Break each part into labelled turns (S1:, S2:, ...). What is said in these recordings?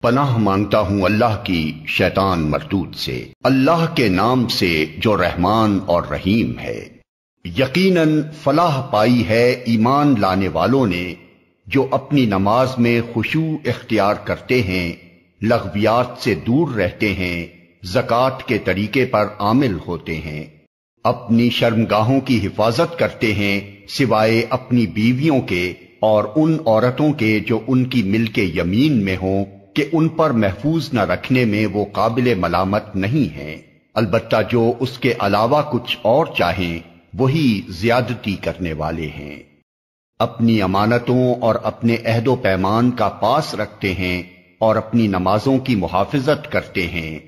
S1: پناہ مانگتا ہوں اللہ کی شیطان مردود سے، اللہ کے نام سے جو رحمان اور رحیم ہے۔ یقیناً فلاح پائی ہے ایمان لانے والوں نے جو اپنی نماز میں خشوع اختیار کرتے ہیں، لغویات سے دور رہتے ہیں، زکوٰۃ کے طریقے پر عامل ہوتے ہیں، اپنی شرمگاہوں کی حفاظت کرتے ہیں سوائے اپنی بیویوں کے اور ان عورتوں کے جو ان کی ملک یمین میں ہوں کہ ان پر محفوظ نہ رکھنے میں وہ قابل ملامت نہیں ہیں، البتہ جو اس کے علاوہ کچھ اور چاہیں وہی زیادتی کرنے والے ہیں۔ اپنی امانتوں اور اپنے عہد و پیمان کا پاس رکھتے ہیں اور اپنی نمازوں کی محافظت کرتے ہیں،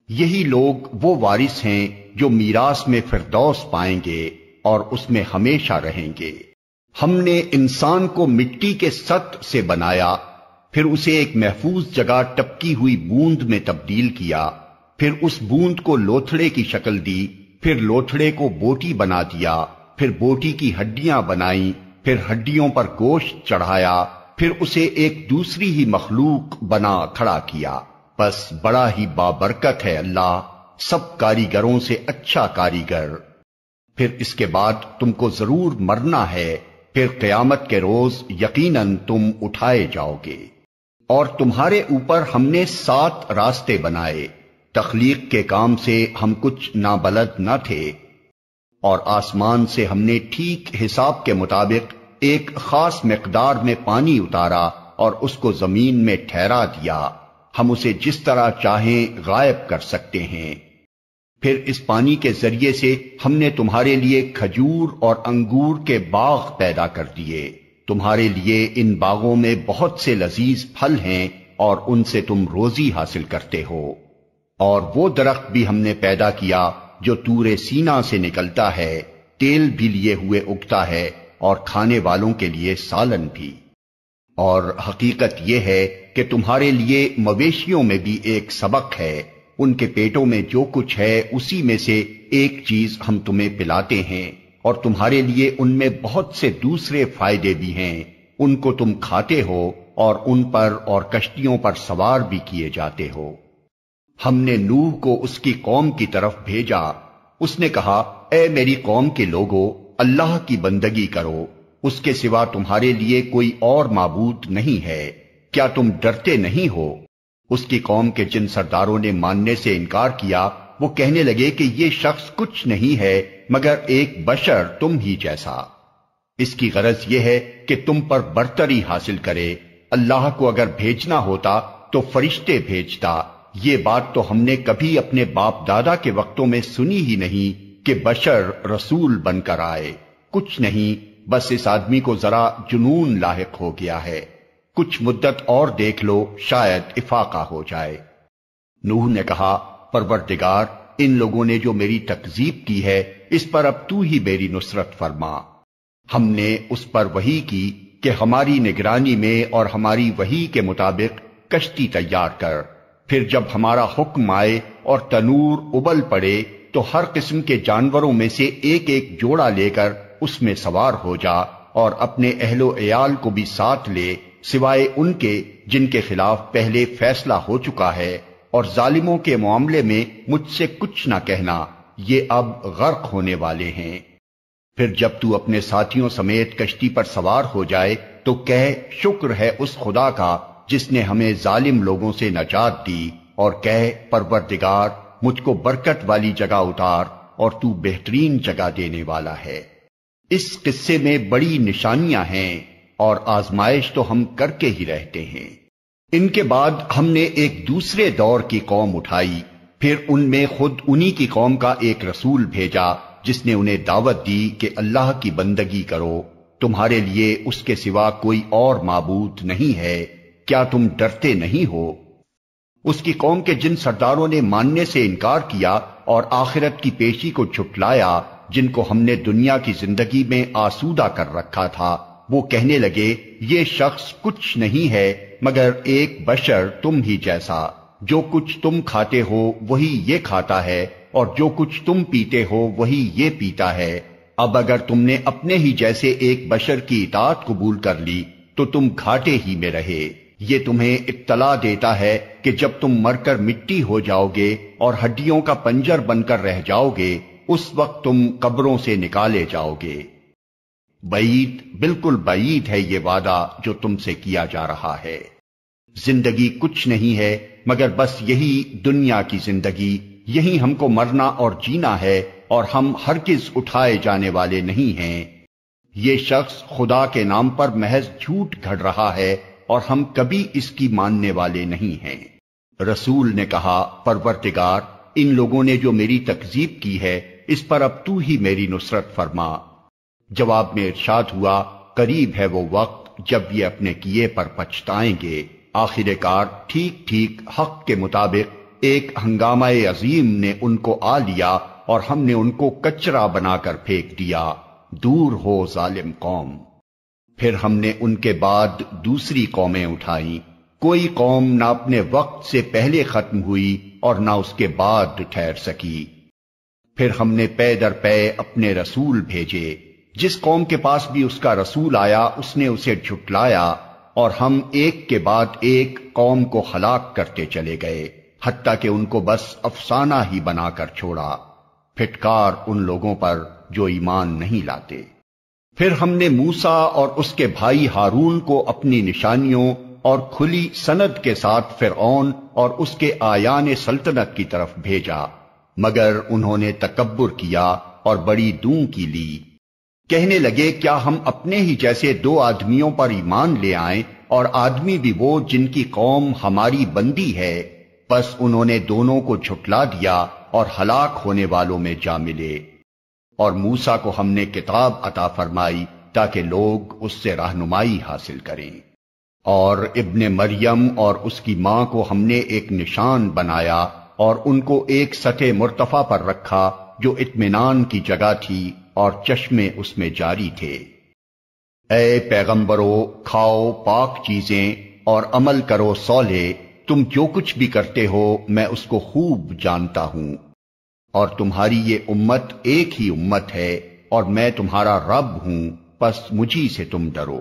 S1: یہی لوگ وہ وارث ہیں جو میراث میں فردوس پائیں گے اور اس میں ہمیشہ رہیں گے۔ ہم نے انسان کو مٹی کے سط سے بنایا، پھر اسے ایک محفوظ جگہ ٹپکی ہوئی بوند میں تبدیل کیا، پھر اس بوند کو لوتھڑے کی شکل دی، پھر لوتھڑے کو بوٹی بنا دیا، پھر بوٹی کی ہڈیاں بنائیں، پھر ہڈیوں پر گوشت چڑھایا، پھر اسے ایک دوسری ہی مخلوق بنا کھڑا کیا۔ بس بڑا ہی بابرکت ہے اللہ، سب کاریگروں سے اچھا کاریگر۔ پھر اس کے بعد تم کو ضرور مرنا ہے، پھر قیامت کے روز یقیناً تم اٹھائے جاؤ گے۔ اور تمہارے اوپر ہم نے 7 راستے بنائے، تخلیق کے کام سے ہم کچھ نابلد نہ تھے، اور آسمان سے ہم نے ٹھیک حساب کے مطابق ایک خاص مقدار میں پانی اتارا اور اس کو زمین میں ٹھہرا دیا، ہم اسے جس طرح چاہیں غائب کر سکتے ہیں۔ پھر اس پانی کے ذریعے سے ہم نے تمہارے لیے کھجور اور انگور کے باغ پیدا کر دیے، تمہارے لیے ان باغوں میں بہت سے لذیذ پھل ہیں اور ان سے تم روزی حاصل کرتے ہو۔ اور وہ درخت بھی ہم نے پیدا کیا جو طور سینا سے نکلتا ہے، تیل بھی لیے ہوئے اگتا ہے اور کھانے والوں کے لیے سالن بھی۔ اور حقیقت یہ ہے کہ تمہارے لیے مویشیوں میں بھی ایک سبق ہے، ان کے پیٹوں میں جو کچھ ہے اسی میں سے ایک چیز ہم تمہیں پلاتے ہیں، اور تمہارے لیے ان میں بہت سے دوسرے فائدے بھی ہیں، ان کو تم کھاتے ہو اور ان پر اور کشتیوں پر سوار بھی کیے جاتے ہو۔ ہم نے نوح کو اس کی قوم کی طرف بھیجا، اس نے کہا، اے میری قوم کے لوگو، اللہ کی بندگی کرو، اس کے سوا تمہارے لیے کوئی اور معبود نہیں ہے، کیا تم ڈرتے نہیں ہو؟ اس کی قوم کے جن سرداروں نے ماننے سے انکار کیا وہ کہنے لگے کہ یہ شخص کچھ نہیں ہے مگر ایک بشر تم ہی جیسا، اس کی غرض یہ ہے کہ تم پر برتری حاصل کرے، اللہ کو اگر بھیجنا ہوتا تو فرشتے بھیجتا، یہ بات تو ہم نے کبھی اپنے باپ دادا کے وقتوں میں سنی ہی نہیں کہ بشر رسول بن کر آئے، کچھ نہیں، بس اس آدمی کو ذرا جنون لاحق ہو گیا ہے، کچھ مدت اور دیکھ لو، شاید افاقہ ہو جائے۔ نوح نے کہا، پروردگار، ان لوگوں نے جو میری تکذیب کی ہے اس پر اب تو ہی میری نصرت فرما۔ ہم نے اس پر وحی کی کہ ہماری نگرانی میں اور ہماری وحی کے مطابق کشتی تیار کر، پھر جب ہمارا حکم آئے اور تنور ابل پڑے تو ہر قسم کے جانوروں میں سے ایک ایک جوڑا لے کر اس میں سوار ہو جا، اور اپنے اہل و عیال کو بھی ساتھ لے، سوائے ان کے جن کے خلاف پہلے فیصلہ ہو چکا ہے، اور ظالموں کے معاملے میں مجھ سے کچھ نہ کہنا، یہ اب غرق ہونے والے ہیں۔ پھر جب تو اپنے ساتھیوں سمیت کشتی پر سوار ہو جائے تو کہہ، شکر ہے اس خدا کا جس نے ہمیں ظالم لوگوں سے نجات دی، اور کہہ، پروردگار، مجھ کو برکت والی جگہ اتار اور تو بہترین جگہ دینے والا ہے۔ اس قصے میں بڑی نشانیاں ہیں اور آزمائش تو ہم کر کے ہی رہتے ہیں۔ ان کے بعد ہم نے ایک دوسرے دور کی قوم اٹھائی، پھر ان میں خود انہی کی قوم کا ایک رسول بھیجا جس نے انہیں دعوت دی کہ اللہ کی بندگی کرو، تمہارے لیے اس کے سوا کوئی اور معبود نہیں ہے، کیا تم ڈرتے نہیں ہو؟ اس کی قوم کے جن سرداروں نے ماننے سے انکار کیا اور آخرت کی پیشی کو جھٹلایا، جن کو ہم نے دنیا کی زندگی میں آسودہ کر رکھا تھا، وہ کہنے لگے، یہ شخص کچھ نہیں ہے مگر ایک بشر تم ہی جیسا، جو کچھ تم کھاتے ہو وہی یہ کھاتا ہے اور جو کچھ تم پیتے ہو وہی یہ پیتا ہے، اب اگر تم نے اپنے ہی جیسے ایک بشر کی اطاعت قبول کر لی تو تم گھاٹے ہی میں رہے، یہ تمہیں اطلاع دیتا ہے کہ جب تم مر کر مٹی ہو جاؤ گے اور ہڈیوں کا پنجر بن کر رہ جاؤ گے، اس وقت تم قبروں سے نکالے جاؤ گے۔ بعید، بالکل بعید ہے یہ وعدہ جو تم سے کیا جا رہا ہے۔ زندگی کچھ نہیں ہے مگر بس یہی دنیا کی زندگی، یہی ہم کو مرنا اور جینا ہے، اور ہم ہرگز اٹھائے جانے والے نہیں ہیں۔ یہ شخص خدا کے نام پر محض جھوٹ گھڑ رہا ہے اور ہم کبھی اس کی ماننے والے نہیں ہیں۔ رسول نے کہا، پروردگار، ان لوگوں نے جو میری تکذیب کی ہے اس پر اب تو ہی میری نصرت فرما۔ جواب میں ارشاد ہوا، قریب ہے وہ وقت جب یہ اپنے کیے پر پچھتائیں گے۔ آخر کار ٹھیک ٹھیک حق کے مطابق ایک ہنگامہ عظیم نے ان کو آ لیا اور ہم نے ان کو کچرا بنا کر پھینک دیا۔ دور ہو ظالم قوم۔ پھر ہم نے ان کے بعد دوسری قومیں اٹھائیں۔ کوئی قوم نہ اپنے وقت سے پہلے ختم ہوئی اور نہ اس کے بعد ٹھہر سکی۔ پھر ہم نے پے در پے اپنے رسول بھیجے۔ جس قوم کے پاس بھی اس کا رسول آیا اس نے اسے جھٹلایا، اور ہم ایک کے بعد ایک قوم کو ہلاک کرتے چلے گئے، حتیٰ کہ ان کو بس افسانہ ہی بنا کر چھوڑا۔ پھٹکار ان لوگوں پر جو ایمان نہیں لاتے۔ پھر ہم نے موسیٰ اور اس کے بھائی ہارون کو اپنی نشانیوں اور کھلی سند کے ساتھ فرعون اور اس کے آیان سلطنت کی طرف بھیجا، مگر انہوں نے تکبر کیا اور بڑی دوں کی لی۔ کہنے لگے، کیا ہم اپنے ہی جیسے دو آدمیوں پر ایمان لے آئیں، اور آدمی بھی وہ جن کی قوم ہماری بندی ہے؟ پس انہوں نے دونوں کو جھٹلا دیا اور ہلاک ہونے والوں میں جا ملے۔ اور موسیٰ کو ہم نے کتاب عطا فرمائی تاکہ لوگ اس سے رہنمائی حاصل کریں۔ اور ابن مریم اور اس کی ماں کو ہم نے ایک نشان بنایا اور ان کو ایک سطح مرتفع پر رکھا جو اطمینان کی جگہ تھی اور چشمے اس میں جاری تھے۔ اے پیغمبرو، کھاؤ پاک چیزیں اور عمل کرو صالح، تم جو کچھ بھی کرتے ہو میں اس کو خوب جانتا ہوں، اور تمہاری یہ امت ایک ہی امت ہے اور میں تمہارا رب ہوں، پس مجھی سے تم ڈرو۔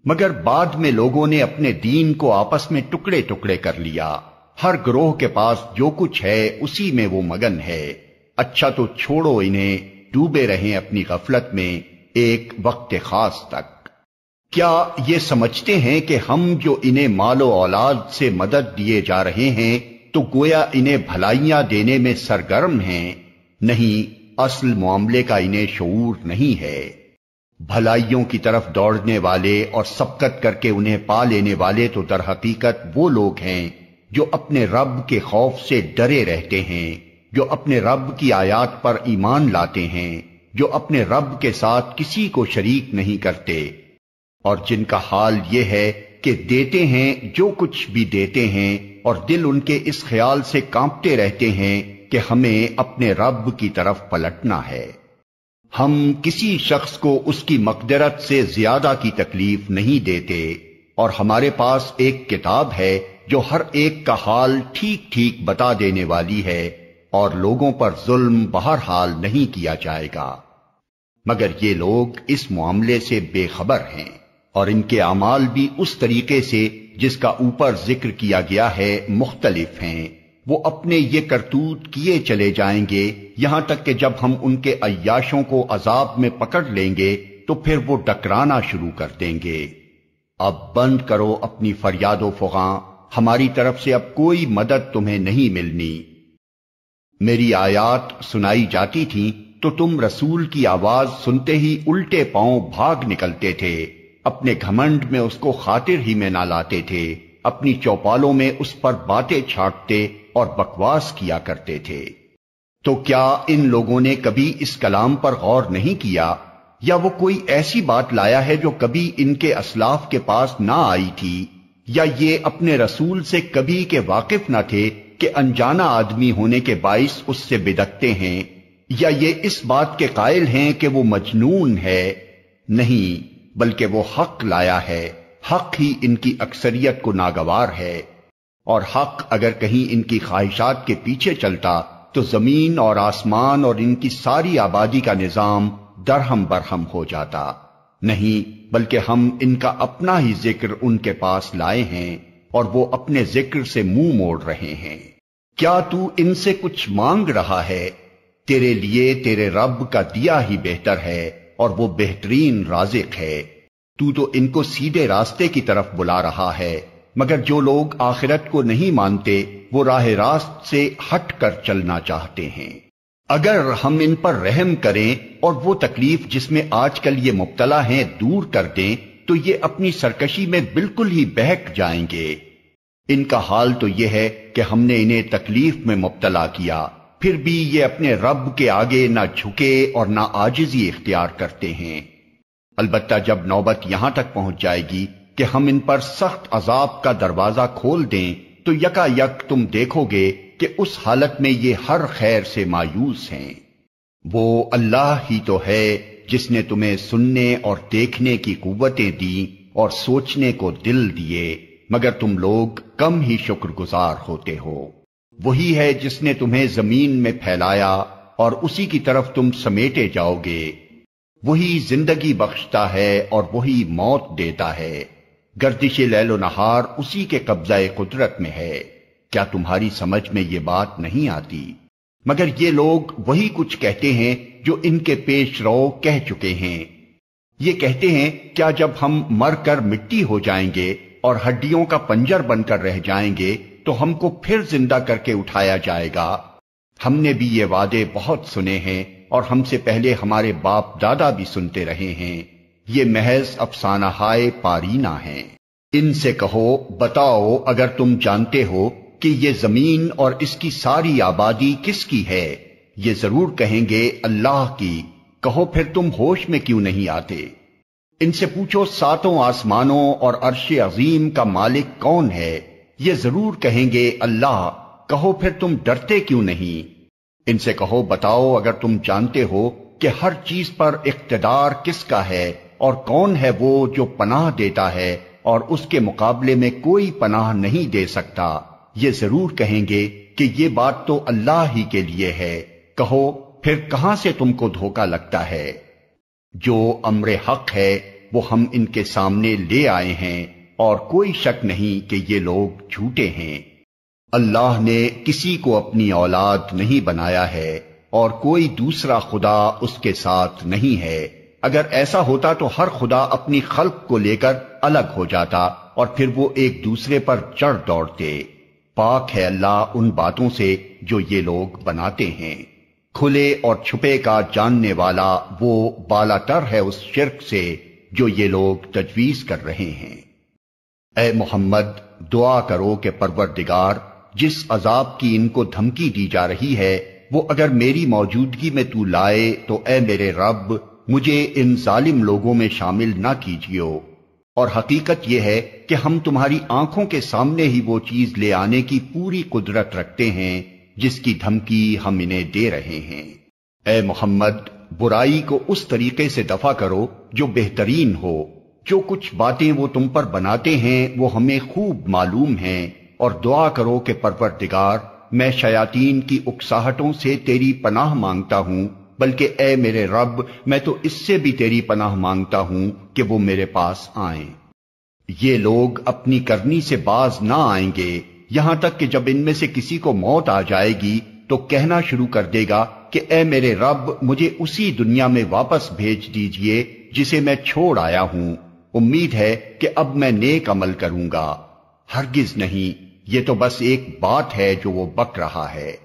S1: مگر بعد میں لوگوں نے اپنے دین کو آپس میں ٹکڑے ٹکڑے کر لیا، ہر گروہ کے پاس جو کچھ ہے اسی میں وہ مگن ہے۔ اچھا تو چھوڑو انہیں، ڈوبے رہیں اپنی غفلت میں ایک وقت خاص تک۔ کیا یہ سمجھتے ہیں کہ ہم جو انہیں مال و اولاد سے مدد دیے جا رہے ہیں تو گویا انہیں بھلائیاں دینے میں سرگرم ہیں؟ نہیں، اصل معاملے کا انہیں شعور نہیں ہے۔ بھلائیوں کی طرف دوڑنے والے اور سبقت کر کے انہیں پا لینے والے تو در حقیقت وہ لوگ ہیں جو اپنے رب کے خوف سے ڈرے رہتے ہیں، جو اپنے رب کی آیات پر ایمان لاتے ہیں، جو اپنے رب کے ساتھ کسی کو شریک نہیں کرتے، اور جن کا حال یہ ہے کہ دیتے ہیں جو کچھ بھی دیتے ہیں اور دل ان کے اس خیال سے کانپتے رہتے ہیں کہ ہمیں اپنے رب کی طرف پلٹنا ہے۔ ہم کسی شخص کو اس کی مقدرت سے زیادہ کی تکلیف نہیں دیتے، اور ہمارے پاس ایک کتاب ہے جو ہر ایک کا حال ٹھیک ٹھیک بتا دینے والی ہے، اور لوگوں پر ظلم بہرحال نہیں کیا جائے گا۔ مگر یہ لوگ اس معاملے سے بے خبر ہیں، اور ان کے اعمال بھی اس طریقے سے جس کا اوپر ذکر کیا گیا ہے مختلف ہیں۔ وہ اپنے یہ کرتوت کیے چلے جائیں گے یہاں تک کہ جب ہم ان کے عیاشوں کو عذاب میں پکڑ لیں گے تو پھر وہ ڈکرانا شروع کر دیں گے۔ اب بند کرو اپنی فریاد و فغاں، ہماری طرف سے اب کوئی مدد تمہیں نہیں ملنی۔ میری آیات سنائی جاتی تھیں تو تم رسول کی آواز سنتے ہی الٹے پاؤں بھاگ نکلتے تھے، اپنے گھمنڈ میں اس کو خاطر ہی میں نہ لاتے تھے، اپنی چوپالوں میں اس پر باتیں چھاٹتے اور بکواس کیا کرتے تھے۔ تو کیا ان لوگوں نے کبھی اس کلام پر غور نہیں کیا، یا وہ کوئی ایسی بات لایا ہے جو کبھی ان کے اسلاف کے پاس نہ آئی تھی، یا یہ اپنے رسول سے کبھی کے واقف نہ تھے کہ انجانا آدمی ہونے کے باعث اس سے بدکتے ہیں، یا یہ اس بات کے قائل ہیں کہ وہ مجنون ہے؟ نہیں، بلکہ وہ حق لایا ہے، حق ہی ان کی اکثریت کو ناگوار ہے، اور حق اگر کہیں ان کی خواہشات کے پیچھے چلتا تو زمین اور آسمان اور ان کی ساری آبادی کا نظام درہم برہم ہو جاتا، نہیں، بلکہ ہم ان کا اپنا ہی ذکر ان کے پاس لائے ہیں اور وہ اپنے ذکر سے منہ موڑ رہے ہیں۔ کیا تو ان سے کچھ مانگ رہا ہے؟ تیرے لیے تیرے رب کا دیا ہی بہتر ہے اور وہ بہترین رازق ہے۔ تو ان کو سیدھے راستے کی طرف بلا رہا ہے، مگر جو لوگ آخرت کو نہیں مانتے وہ راہ راست سے ہٹ کر چلنا چاہتے ہیں۔ اگر ہم ان پر رحم کریں اور وہ تکلیف جس میں آج کل یہ مبتلا ہیں دور کر دیں تو یہ اپنی سرکشی میں بالکل ہی بہک جائیں گے۔ ان کا حال تو یہ ہے کہ ہم نے انہیں تکلیف میں مبتلا کیا، پھر بھی یہ اپنے رب کے آگے نہ جھکے اور نہ عاجزی اختیار کرتے ہیں۔ البتہ جب نوبت یہاں تک پہنچ جائے گی کہ ہم ان پر سخت عذاب کا دروازہ کھول دیں تو یکا یک تم دیکھو گے کہ اس حالت میں یہ ہر خیر سے مایوس ہیں۔ وہ اللہ ہی تو ہے جس نے تمہیں سننے اور دیکھنے کی قوتیں دیں اور سوچنے کو دل دیے، مگر تم لوگ کم ہی شکر گزار ہوتے ہو۔ وہی ہے جس نے تمہیں زمین میں پھیلایا اور اسی کی طرف تم سمیٹے جاؤ گے۔ وہی زندگی بخشتا ہے اور وہی موت دیتا ہے۔ گردش لیل و نہار اسی کے قبضہ قدرت میں ہے۔ کیا تمہاری سمجھ میں یہ بات نہیں آتی؟ مگر یہ لوگ وہی کچھ کہتے ہیں جو ان کے پیش رو کہہ چکے ہیں۔ یہ کہتے ہیں کیا جب ہم مر کر مٹی ہو جائیں گے اور ہڈیوں کا پنجر بن کر رہ جائیں گے تو ہم کو پھر زندہ کر کے اٹھایا جائے گا؟ ہم نے بھی یہ وعدے بہت سنے ہیں اور ہم سے پہلے ہمارے باپ دادا بھی سنتے رہے ہیں۔ یہ محض افسانہ ہائے پارینہ ہیں۔ ان سے کہو بتاؤ اگر تم جانتے ہو کہ یہ زمین اور اس کی ساری آبادی کس کی ہے؟ یہ ضرور کہیں گے اللہ کی۔ کہو پھر تم ہوش میں کیوں نہیں آتے؟ ان سے پوچھو ساتوں آسمانوں اور عرش عظیم کا مالک کون ہے؟ یہ ضرور کہیں گے اللہ۔ کہو پھر تم ڈرتے کیوں نہیں؟ ان سے کہو بتاؤ اگر تم جانتے ہو کہ ہر چیز پر اقتدار کس کا ہے اور کون ہے وہ جو پناہ دیتا ہے اور اس کے مقابلے میں کوئی پناہ نہیں دے سکتا؟ یہ ضرور کہیں گے کہ یہ بات تو اللہ ہی کے لیے ہے۔ کہو پھر کہاں سے تم کو دھوکا لگتا ہے؟ جو امر حق ہے وہ ہم ان کے سامنے لے آئے ہیں اور کوئی شک نہیں کہ یہ لوگ جھوٹے ہیں۔ اللہ نے کسی کو اپنی اولاد نہیں بنایا ہے اور کوئی دوسرا خدا اس کے ساتھ نہیں ہے۔ اگر ایسا ہوتا تو ہر خدا اپنی خلق کو لے کر الگ ہو جاتا اور پھر وہ ایک دوسرے پر چڑھ دوڑتے۔ پاک ہے اللہ ان باتوں سے جو یہ لوگ بناتے ہیں۔ کھلے اور چھپے کا جاننے والا وہ بالا تر ہے اس شرک سے جو یہ لوگ تجویز کر رہے ہیں۔ اے محمد دعا کرو کہ پروردگار جس عذاب کی ان کو دھمکی دی جا رہی ہے وہ اگر میری موجودگی میں تو لائے تو اے میرے رب مجھے ان ظالم لوگوں میں شامل نہ کیجیو۔ اور حقیقت یہ ہے کہ ہم تمہاری آنکھوں کے سامنے ہی وہ چیز لے آنے کی پوری قدرت رکھتے ہیں جس کی دھمکی ہم انہیں دے رہے ہیں۔ اے محمد برائی کو اس طریقے سے دفع کرو جو بہترین ہو۔ جو کچھ باتیں وہ تم پر بناتے ہیں وہ ہمیں خوب معلوم ہیں، اور دعا کرو کہ پروردگار میں شیاطین کی اکساہٹوں سے تیری پناہ مانگتا ہوں، بلکہ اے میرے رب میں تو اس سے بھی تیری پناہ مانگتا ہوں کہ وہ میرے پاس آئیں۔ یہ لوگ اپنی کرنی سے باز نہ آئیں گے یہاں تک کہ جب ان میں سے کسی کو موت آ جائے گی تو کہنا شروع کر دے گا کہ اے میرے رب مجھے اسی دنیا میں واپس بھیج دیجئے جسے میں چھوڑ آیا ہوں، امید ہے کہ اب میں نیک عمل کروں گا۔ ہرگز نہیں، یہ تو بس ایک بات ہے جو وہ بک رہا ہے۔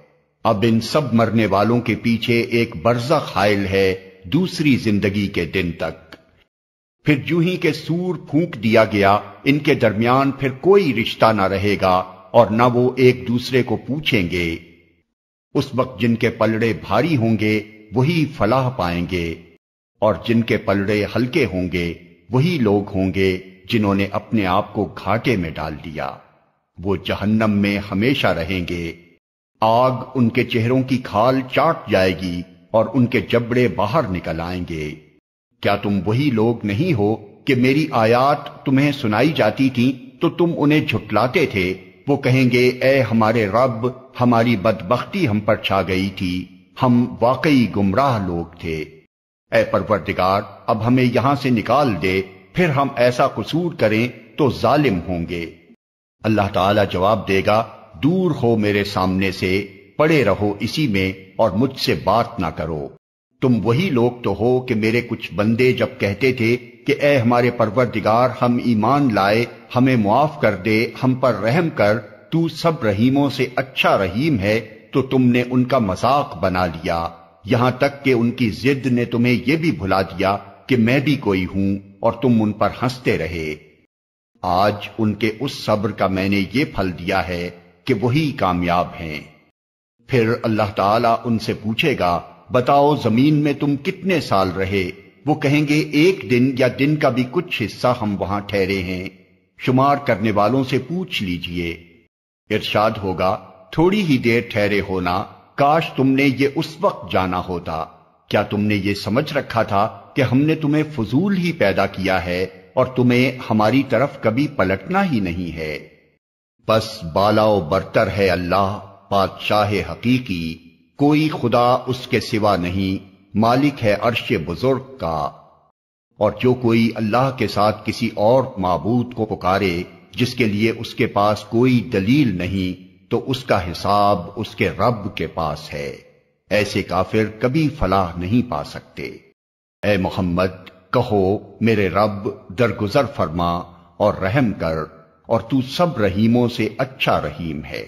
S1: اب ان سب مرنے والوں کے پیچھے ایک برزخ حائل ہے دوسری زندگی کے دن تک۔ پھر جو ہی کہ سور پھونک دیا گیا ان کے درمیان پھر کوئی رشتہ نہ رہے گا اور نہ وہ ایک دوسرے کو پوچھیں گے۔ اس وقت جن کے پلڑے بھاری ہوں گے وہی فلاح پائیں گے، اور جن کے پلڑے ہلکے ہوں گے وہی لوگ ہوں گے جنہوں نے اپنے آپ کو گھاٹے میں ڈال دیا۔ وہ جہنم میں ہمیشہ رہیں گے، آگ ان کے چہروں کی کھال چاٹ جائے گی اور ان کے جبڑے باہر نکل آئیں گے۔ کیا تم وہی لوگ نہیں ہو کہ میری آیات تمہیں سنائی جاتی تھیں تو تم انہیں جھٹلاتے تھے؟ وہ کہیں گے اے ہمارے رب ہماری بدبختی ہم پر چھا گئی تھی، ہم واقعی گمراہ لوگ تھے۔ اے پروردگار اب ہمیں یہاں سے نکال دے، پھر ہم ایسا قصور کریں تو ظالم ہوں گے۔ اللہ تعالیٰ جواب دے گا، دور ہو میرے سامنے سے، پڑے رہو اسی میں اور مجھ سے بات نہ کرو۔ تم وہی لوگ تو ہو کہ میرے کچھ بندے جب کہتے تھے کہ اے ہمارے پروردگار ہم ایمان لائے، ہمیں معاف کر دے، ہم پر رحم کر، تو سب رحیموں سے اچھا رحیم ہے، تو تم نے ان کا مذاق بنا لیا، یہاں تک کہ ان کی ضد نے تمہیں یہ بھی بھلا دیا کہ میں بھی کوئی ہوں، اور تم ان پر ہنستے رہے۔ آج ان کے اس صبر کا میں نے یہ پھل دیا ہے کہ وہی کامیاب ہیں۔ پھر اللہ تعالیٰ ان سے پوچھے گا، بتاؤ زمین میں تم کتنے سال رہے؟ وہ کہیں گے ایک دن یا دن کا بھی کچھ حصہ ہم وہاں ٹھہرے ہیں، شمار کرنے والوں سے پوچھ لیجئے۔ ارشاد ہوگا، تھوڑی ہی دیر ٹھہرے ہونا، کاش تم نے یہ اس وقت جانا ہوتا۔ کیا تم نے یہ سمجھ رکھا تھا کہ ہم نے تمہیں فضول ہی پیدا کیا ہے اور تمہیں ہماری طرف کبھی پلٹنا ہی نہیں ہے؟ بس بالا و برتر ہے اللہ، بادشاہ حقیقی، کوئی خدا اس کے سوا نہیں، مالک ہے عرش بزرگ کا۔ اور جو کوئی اللہ کے ساتھ کسی اور معبود کو پکارے جس کے لیے اس کے پاس کوئی دلیل نہیں، تو اس کا حساب اس کے رب کے پاس ہے۔ ایسے کافر کبھی فلاح نہیں پا سکتے۔ اے محمد کہو، میرے رب درگزر فرما اور رحم کر، اور تو سب رحیموں سے اچھا رحیم ہے۔